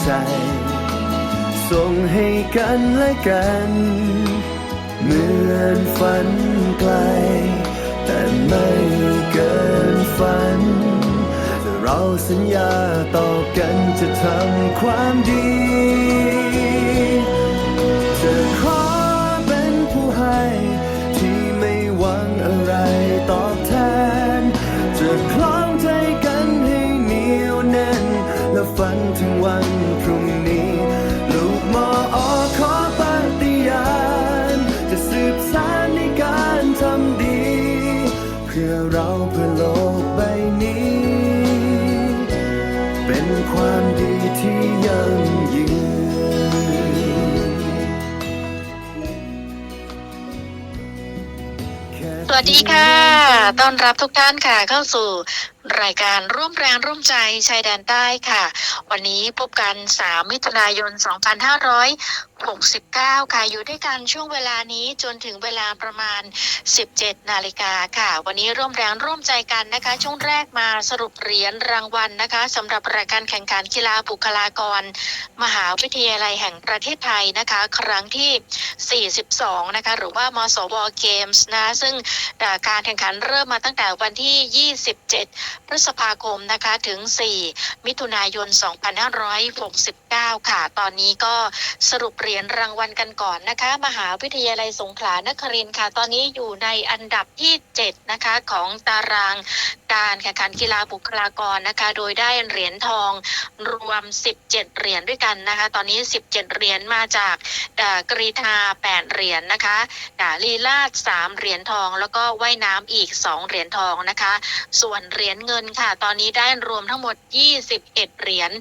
ใจส่งให้กันและกันเหมือนฝันไกลแต่ไม่เกินฝันเราสัญญาต่อกันจะทำความดีจะขอเป็นผู้ให้ที่ไม่หวังอะไรตอบแทนจะคล้องใจกันให้เหนียวแน่นและฝันถึงวันพรุ่งนี้ลูกมอขอปฏิญาณจะสืบสานในการทำดีเพื่อเราเพื่อโลกใบนี้เป็นความดีที่ยั่งยืนสวัสดีค่ะต้อนรับทุกท่านค่ะเข้าสู่รายการร่วมแรงร่วมใจชายแดนใต้ค่ะวันนี้พบกัน3มิถุนายน2569ค่ะอยู่ด้วยกันช่วงเวลานี้จนถึงเวลาประมาณ 17 นาฬิกาค่ะวันนี้ร่วมแรงร่วมใจกันนะคะช่วงแรกมาสรุปเหรียญรางวัลนะคะสำหรับรายการแข่งขันกีฬาบุคลากรมหาวิทยาลัยแห่งประเทศไทยนะคะครั้งที่42นะคะหรือว่ามสวเกมส์นะซึ่งการแข่งขันเริ่มมาตั้งแต่วันที่27พฤษภาคมนะคะถึง4มิถุนายน2569ค่ะตอนนี้ก็สรุปเหรียญรางวัลกันก่อนนะคะมหาวิทยาลัยสงขลานครินทร์ค่ะตอนนี้อยู่ในอันดับที่7นะคะของตารางการแข่งขันกีฬาบุคลากรนะคะโดยได้เหรียญทองรวม17เหรียญด้วยกันนะคะตอนนี้17เหรียญมาจากกรีฑา8เหรียญนะคะลีลาศ3เหรียญทองแล้วก็ว่ายน้ำอีก2เหรียญทองนะคะส่วนเหรียญเงินค่ะตอนนี้ได้รวมทั้งหมด21เหรียญ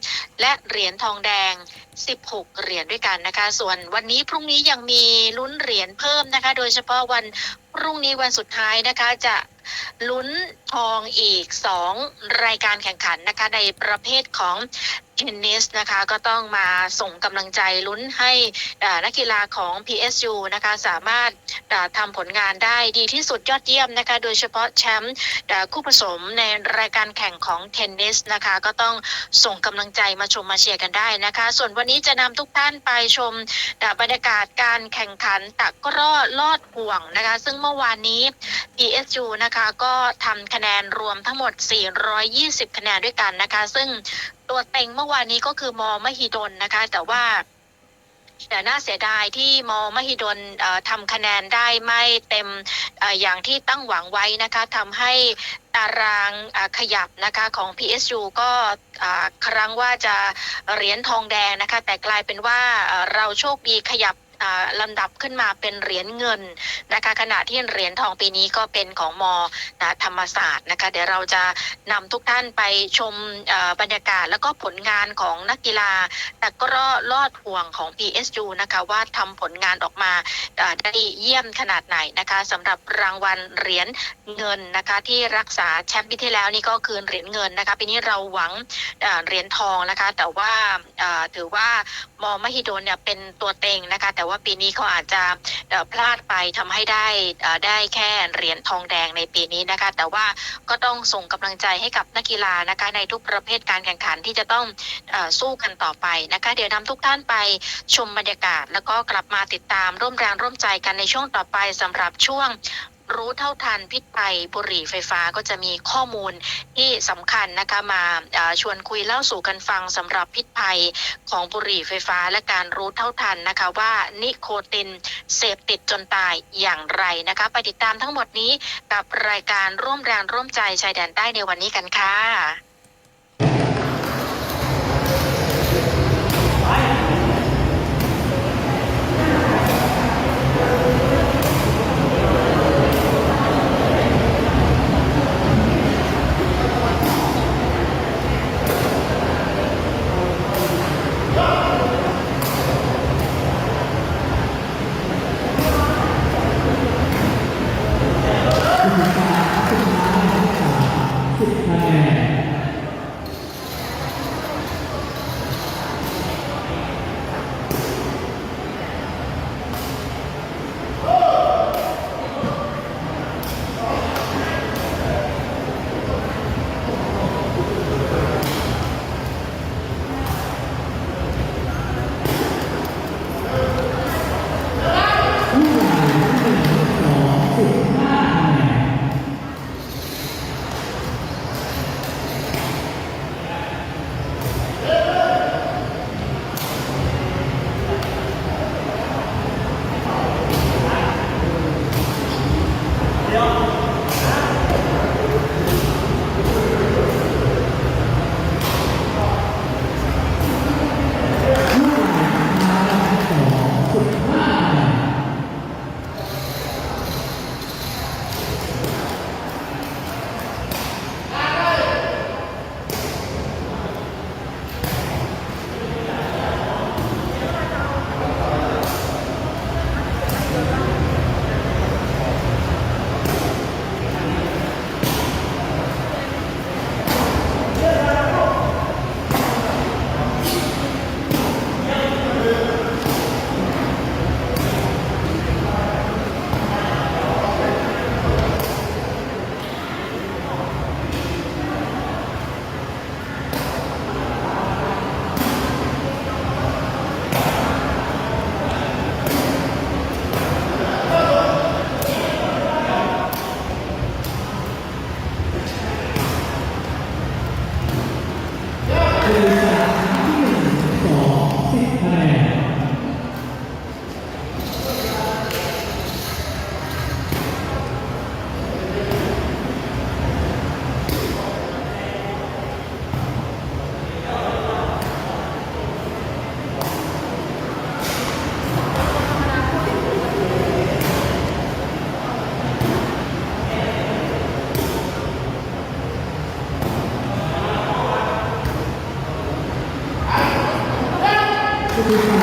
และเหรียญทองแดง16เหรียญด้วยกันนะคะส่วนวันนี้พรุ่งนี้ยังมีลุ้นเหรียญเพิ่มนะคะโดยเฉพาะวันพรุ่งนี้วันสุดท้ายนะคะจะลุ้นทองอีก2รายการแข่งขันนะคะในประเภทของเทนนิสนะคะก็ต้องมาส่งกำลังใจลุ้นให้นักกีฬาของ PSU นะคะสามารถทำผลงานได้ดีที่สุดยอดเยี่ยมนะคะโดยเฉพาะแชมป์คู่ผสมในรายการแข่งของเทนนิสนะคะก็ต้องส่งกำลังใจมาชมมาเชียร์กันได้นะคะส่วนวันนี้จะนำทุกท่านไปชมบรรยากาศการแข่งขันตะกร้อลอดห่วงนะคะซึ่งเมื่อวานนี้ PSU นะคะก็ทำคะแนนรวมทั้งหมด420คะแนนด้วยกันนะคะซึ่งตัวเต็งเมื่อวานนี้ก็คือมมหิดลนะคะแต่ว่าน่าเสียดายที่มมหิดลทำคะแนนได้ไม่เต็มอย่างที่ตั้งหวังไว้นะคะทำให้ตารางขยับนะคะของ PSU ก็ครั้งว่าจะเหรียญทองแดงนะคะแต่กลายเป็นว่าเราโชคดีขยับลำดับขึ้นมาเป็นเหรียญเงินนะคะขณะที่เหรียญทองปีนี้ก็เป็นของมธรรมศาสตร์นะคะเดี๋ยวเราจะนำทุกท่านไปชมบรรยากาศแล้วก็ผลงานของนักกีฬาตะกร้อลอดห่วงของ PSU นะคะว่าทำผลงานออกมาได้เยี่ยมขนาดไหนนะคะสำหรับรางวัลเหรียญเงินนะคะที่รักษาแชมป์ปีที่แล้วนี่ก็คือเหรียญเงินนะคะปีนี้เราหวังเหรียญทองนะคะแต่ว่าถือว่ามมหิดลเนี่ยเป็นตัวเต็งนะคะแต่ว่าปีนี้เขาอาจจะพลาดไปทำให้ได้แค่เหรียญทองแดงในปีนี้นะคะแต่ว่าก็ต้องส่งกำลังใจให้กับนักกีฬานะคะในทุกประเภทการแข่งขันที่จะต้องสู้กันต่อไปนะคะเดี๋ยวนำทุกท่านไปชมบรรยากาศแล้วก็กลับมาติดตามร่วมแรงร่วมใจกันในช่วงต่อไปสำหรับช่วงรู้เท่าทันพิษภัยบุหรี่ไฟฟ้าก็จะมีข้อมูลที่สำคัญนะคะมาชวนคุยเล่าสู่กันฟังสำหรับพิษภัยของบุหรี่ไฟฟ้าและการรู้เท่าทันนะคะว่านิโคตินเสพติดจนตายอย่างไรนะคะไปติดตามทั้งหมดนี้กับรายการร่วมแรงร่วมใจชายแดนใต้ในวันนี้กันค่ะ ค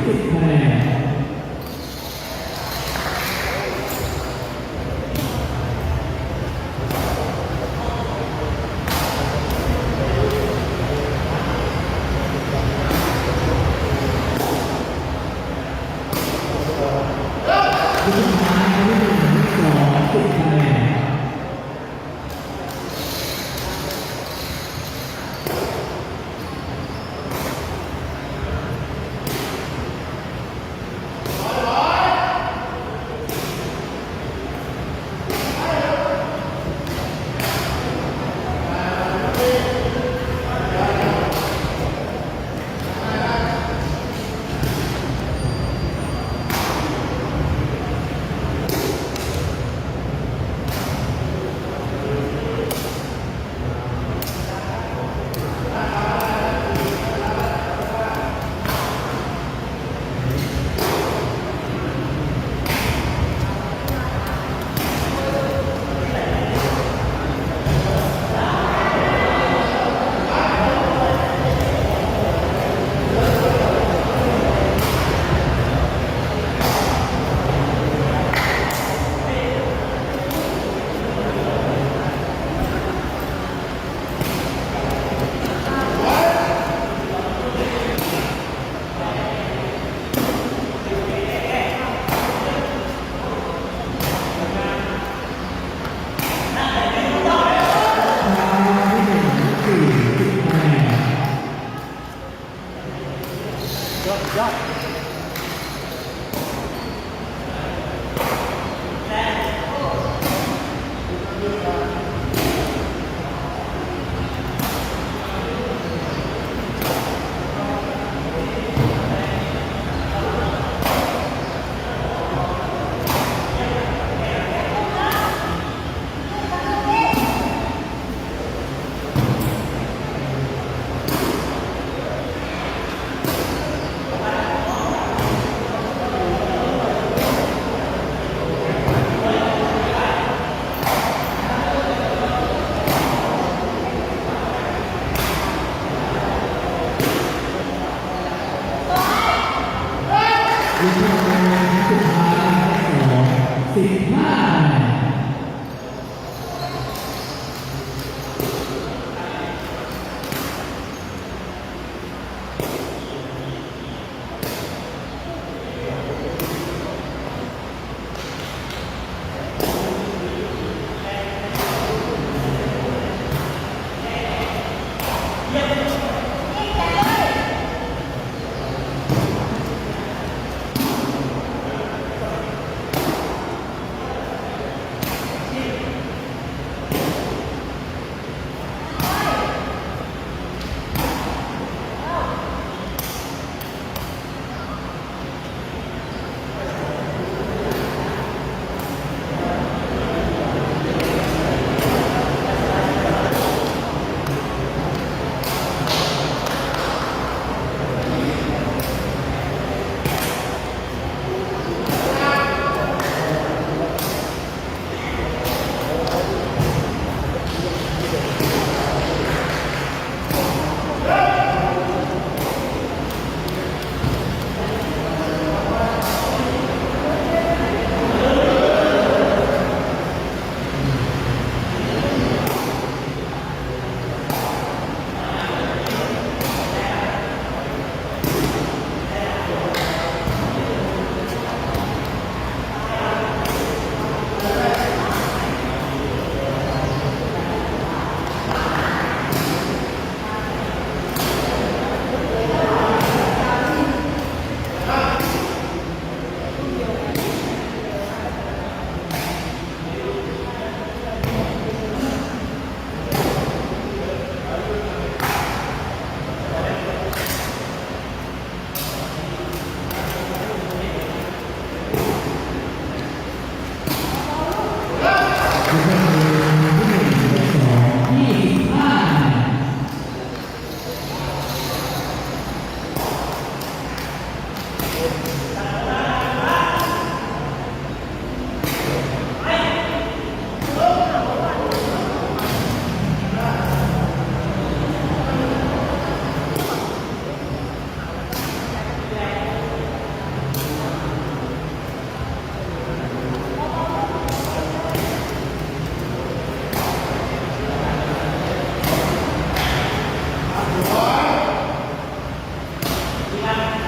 10 คะแนน 10 คะแนน 10 15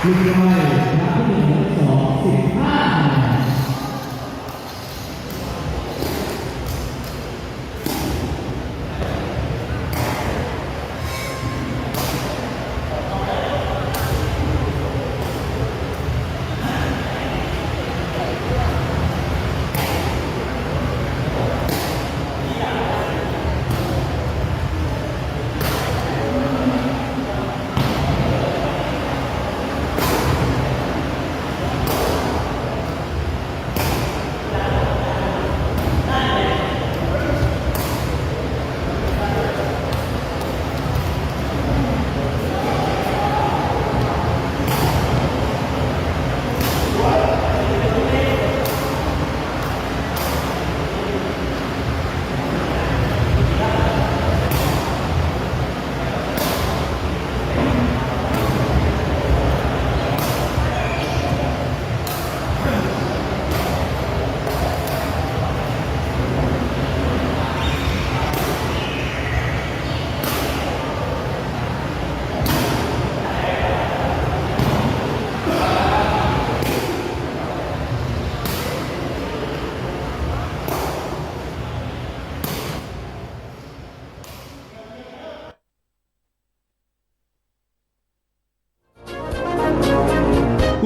ลูกย่อยนับที่1นับที่2 15คะแนน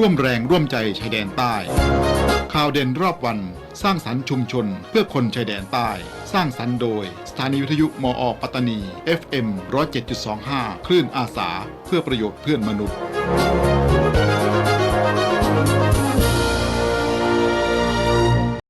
ร่วมแรงร่วมใจชายแดนใต้ ข่าวเด่นรอบวันสร้างสรรค์ชุมชนเพื่อคนชายแดนใต้ สร้างสรรค์โดยสถานีวิทยุมอ ปัตตานี FM 107.25 คลื่นอาสาเพื่อประโยชน์เพื่อนมนุษย์